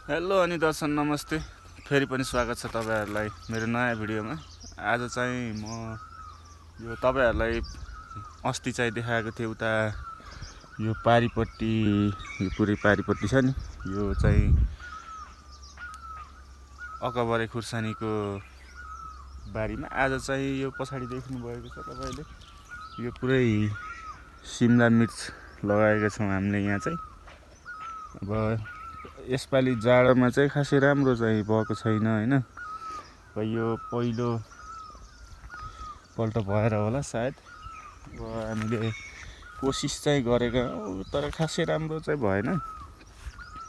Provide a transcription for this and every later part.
Hello अनि दर्शक नमस्ते। फेरि पनि स्वागत छ तपाईहरुलाई मेरो नयाँ भिडियोमा। आज चाहिँ म यो तपाईहरुलाई अस्ति चाहिँ देखाएको थिएँ उता यो पारीपट्टि, यो पुरै पारीपट्टि छ नि, यो चाहिँ अकबरे खुर्सानीको बारीमा। आज चाहिँ यो पछाडि देख्नु भएको छ तपाईले, यो पुरै सिमला मिर्च लगाएका छौं हामीले यहाँ चाहिँ। अब यसपालि जाडोमा चाहिँ खासै राम्रो चाहिँ भएको छैन हैन। यो पहिलो पल्ट भएर होला सायद। अब हामीले कोसिस चाहिँ गरेका हौं, तर खासै राम्रो चाहिँ भएन।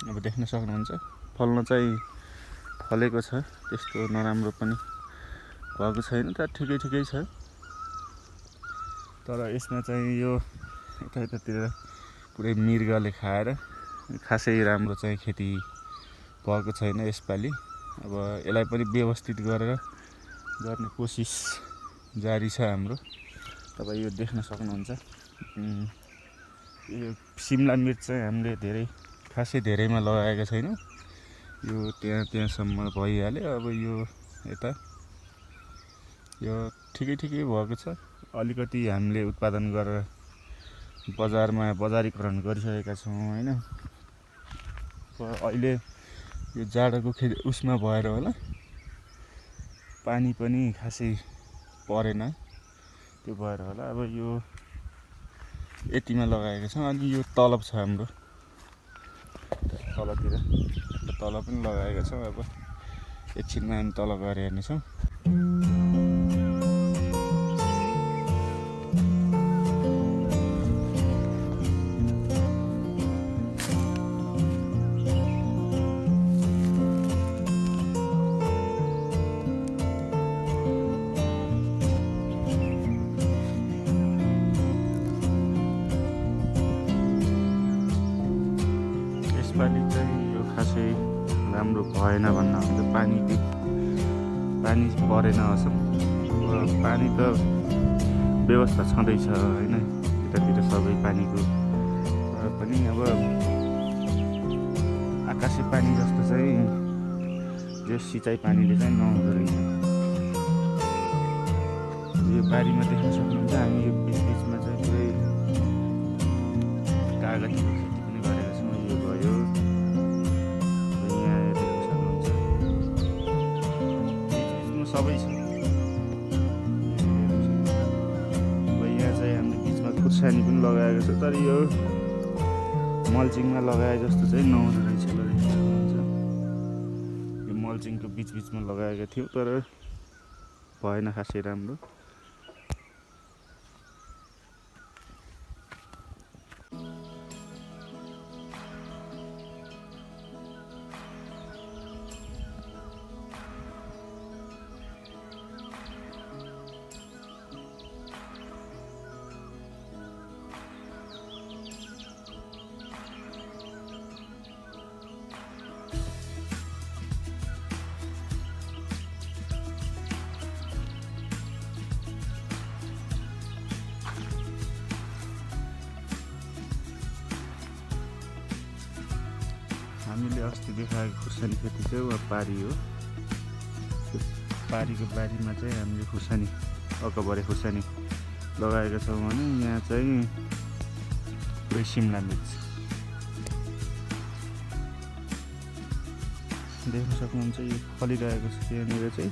अब देख्न सक्नुहुन्छ फल्न चाहिँ फलेको छ, त्यस्तो नराम्रो पनि भएको छैन, तर ठिकै छ। तर यसमा चाहिँ यो यतातिर पुरै मृगले खाएर खासै राम्रो चाहिँ खेती भएको छैन यसपालि। अब यसलाई पनि व्यवस्थित गरेर गर्ने कोसिस जारी छ हाम्रो। तपाई यो देख्न सक्नुहुन्छ। यो सिमला मिर्च चाहिँ हामीले खासै धेरैमा लगाएका छैनौं। यो त्यहाँसम्म भइहाल्यो। अब यो यता यो ठिकै भएको छ। अलिकति हामीले उत्पादन गरेर बजारमा बजारीकरण गरिसकेका छौं हैन। अहिले यो जाडोको उसमा भएर होला, पानी पनि खासै परेन, त्यो भएर होला। अब यो यतिमा लगाएका छौं। अनि यो तलब छ हाम्रो, तलतिर तल पनि लगाएका छौं। अब एकछिनमा हामी तल गएर हेर्ने छौं। यसपालि चाहिँ यो खासै राम्रो भएन भन्न हुन्छ। पानी परेन असम। पानी त व्यवस्था छँदैछ हैन, यतातिर सबै पानीको। तर पनि अब आकाशे पानी जस्तो चाहिँ यो सिँचाइ पानीले चाहिँ नहुँदो रहेछ। यो बारीमा देख्न सक्नुहुन्छ हामी यो बीचमा चाहिँ पुरै कागतीको खेती पनि गरेका छौं। यो भयो, यहाँ देख्न सक्नुहुन्छ बीचमा सबै छ। अब यहाँ चाहिँ हामीले बीचमा खुर्सानी पनि लगाएको छ, तर यो मल्चिङमा लगाए जस्तो चाहिँ नहुँदो रहेछ। यो मल्चिङको बीचमा लगाएका थियौं, तर भएन खासै राम्रो। हामीले अस्ति देखाएको खुर्सानी खेती चाहिँ वा पारी हो। त्यो पारीको बारीमा चाहिँ हामीले खुर्सानी, अकबरे खुर्सानी लगाएका छौँ भने यहाँ चाहिँ पुरै सिमला मिर्च देख्न सक्नुहुन्छ। यो फलिरहेको छ यहाँनिर चाहिँ।